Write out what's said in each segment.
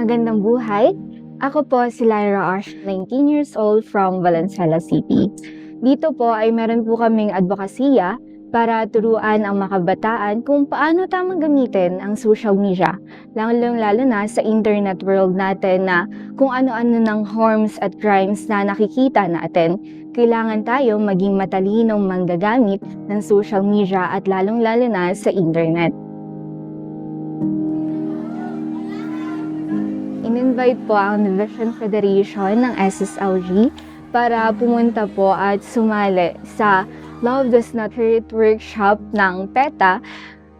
Magandang buhay. Ako po si Lyra Ash, 19 years old from Valenzuela City. Dito po ay meron po kaming advokasya para turuan ang mga kabataan kung paano tamang gamitin ang social media, lalo na sa internet world natin na kung ano-ano ng harms at crimes na nakikita natin. Kailangan tayo maging matalinong manggagamit ng social media at lalong-lalo na sa internet. In-invite po ang Division Federation ng SSLG para pumunta po at sumali sa Love Does Not Hurt workshop ng PETA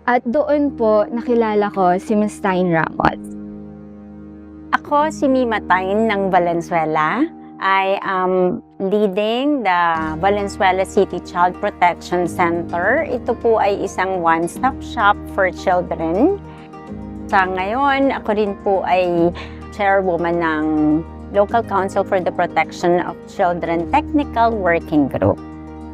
at doon po nakilala ko si Ms. Tain Ramos. Ako si Mima Tain ng Valenzuela. I am leading the Valenzuela City Child Protection Center. Ito po ay isang one-stop shop for children. Sa ngayon, ako rin po ay chairwoman ng Local Council for the Protection of Children Technical Working Group.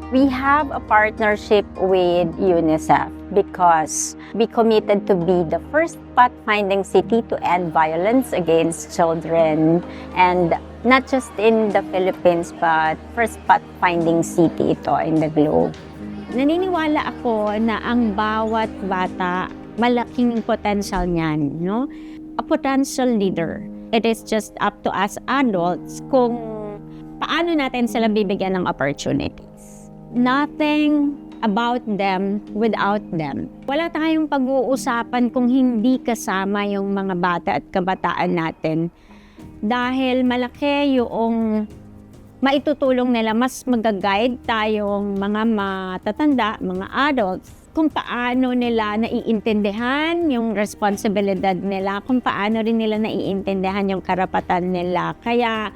We have a partnership with UNICEF because we committed to be the first pathfinding city to end violence against children, and not just in the Philippines but first pathfinding city ito in the globe. Naniniwala ako na ang bawat bata malaking potential niyan, no? A potential leader. It is just up to us adults kung paano natin sila bibigyan ng opportunities. Nothing about them without them. Wala tayong pag-uusapan kung hindi kasama yung mga bata at kabataan natin. Dahil malaki yung maitutulong nila, mas mag-guide tayong mga matatanda, mga adults, kung paano nila naiintindihan yung responsibilidad nila, kung paano rin nila naiintindihan yung karapatan nila. Kaya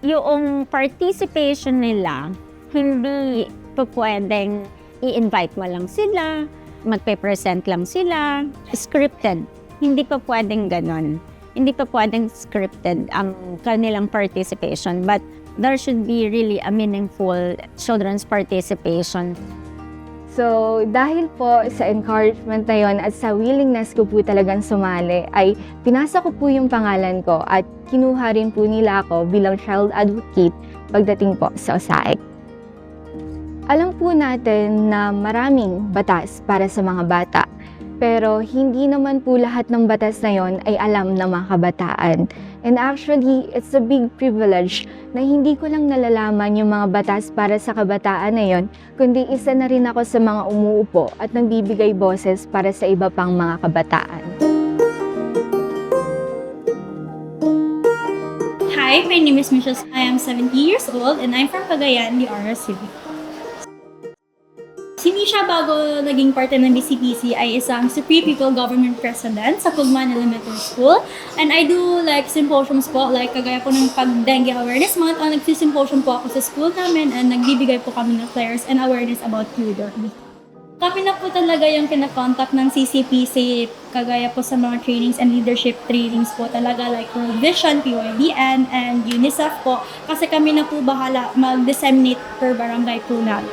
yung participation nila, hindi po pwedeng i-invite mo lang sila, magpe-present lang sila, scripted. Hindi pa pwedeng ganon. Hindi pa pwedeng scripted ang kanilang participation, but there should be really a meaningful children's participation. So, dahil po sa encouragement na yon at sa willingness ko po talagang sumali, ay pinasa ko po yung pangalan ko at kinuha rin po nila ako bilang child advocate pagdating po sa OSAIC. Alam po natin na maraming batas para sa mga bata, pero hindi naman po lahat ng batas na yon ay alam ng mga kabataan. And actually, it's a big privilege na hindi ko lang nalalaman yung mga batas para sa kabataan na yon, kundi isa na rin ako sa mga umuupo at nagbibigay boses para sa iba pang mga kabataan. Hi, my name is Michelle. I am 70 years old and I'm from Cagayan de Oro City. Si Misha, bago naging parte ng BCPC, ay isang Supreme People Government President sa Pugman Elementary School. And I do like symposiums po, like kagaya po ng pag-dengue awareness month. Nagsi-symposium po ako sa school namin and nagbibigay po kami ng flyers and awareness about dengue. Kami na po talaga yung kinakontak ng CCPC, kagaya po sa mga trainings and leadership trainings po talaga like World Vision, PYDN, and UNICEF po. Kasi kami na po bahala mag-disseminate per barangay po natin.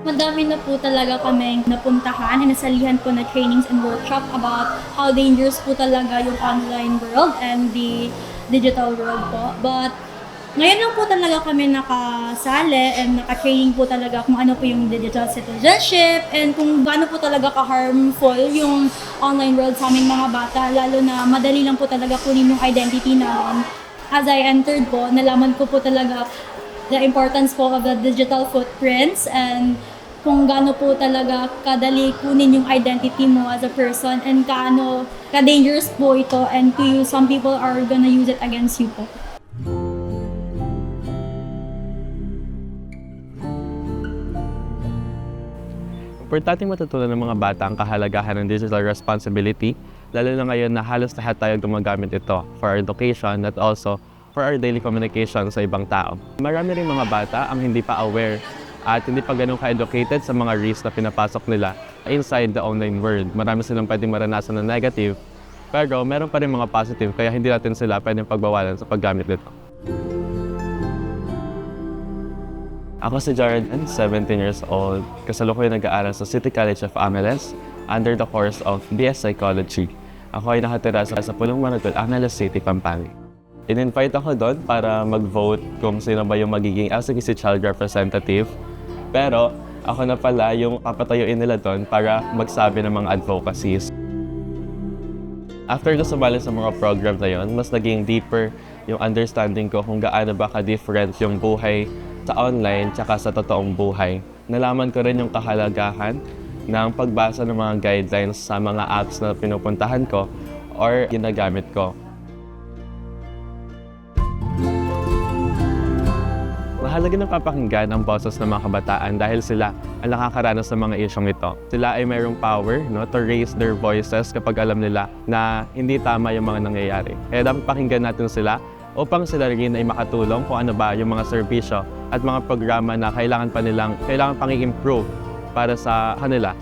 Madami na po talaga kaming napuntahan and nasalihan po na trainings and workshop about how dangerous po talaga yung online world and the digital world po. But ngayon lang po talaga kami nakasali and naka-training po talaga kung ano po yung digital citizenship and kung gaano po talaga ka-harmful yung online world sa aming mga bata, lalo na madali lang po talaga kunin yung identity namin. As I entered po, nalaman ko po talaga the importance po of the digital footprints and kung gaano po talaga kadali kunin yung identity mo as a person and kaano ka-dangerous po ito and to you, some people are gonna use it against you po. Importanteng matutunan ng mga bata ang kahalagahan ng digital responsibility, lalo na ngayon na halos lahat tayo gumagamit ito for our education at also for our daily communication sa ibang tao. Marami rin mga bata ang hindi pa aware at hindi pa ganun ka-educated sa mga risks na pinapasok nila inside the online world. Marami silang pwedeng maranasan na negative, pero meron pa rin mga positive, kaya hindi natin sila pwedeng pagbawalan sa paggamit nito. Ako si Jordan, 17 years old. Kasalukuyan nag-aaral sa City College of Angeles under the course of BS Psychology. Ako ay nakatira sa Pulong Maragol, Angeles City, Pampanga. In-invite ako doon para mag-vote kung sino ba yung magiging LCQC Child Representative. Pero ako na pala yung papatayuin nila doon para magsabi ng mga advocacies. After na sumali sa mga program na yon, mas naging deeper yung understanding ko kung gaano ba ka-different yung buhay sa online tsaka sa totoong buhay. Nalaman ko rin yung kahalagahan ng pagbasa ng mga guidelines sa mga apps na pinupuntahan ko or ginagamit ko. Mahalaga na papakinggan ang boses ng mga kabataan dahil sila ang nakakaranas ng mga isyong ito. Sila ay mayroong power to raise their voices kapag alam nila na hindi tama yung mga nangyayari. Kaya dapat pakinggan natin sila upang sila rin ay makatulong kung ano ba yung mga serbisyo at mga programa na kailangan pang i-improve para sa kanila.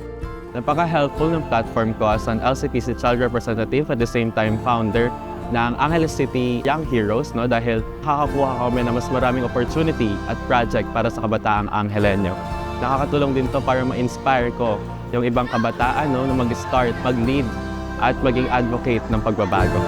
Napaka-helpful ng platform ko as an LCPC Child Representative at the same time founder ng Angeles City Young Heroes dahil kakakuha kami ng mas maraming opportunity at project para sa kabataang Anghelenyo. Nakakatulong din to para ma-inspire ko yung ibang kabataan na mag-start, mag-lead at maging advocate ng pagbabago.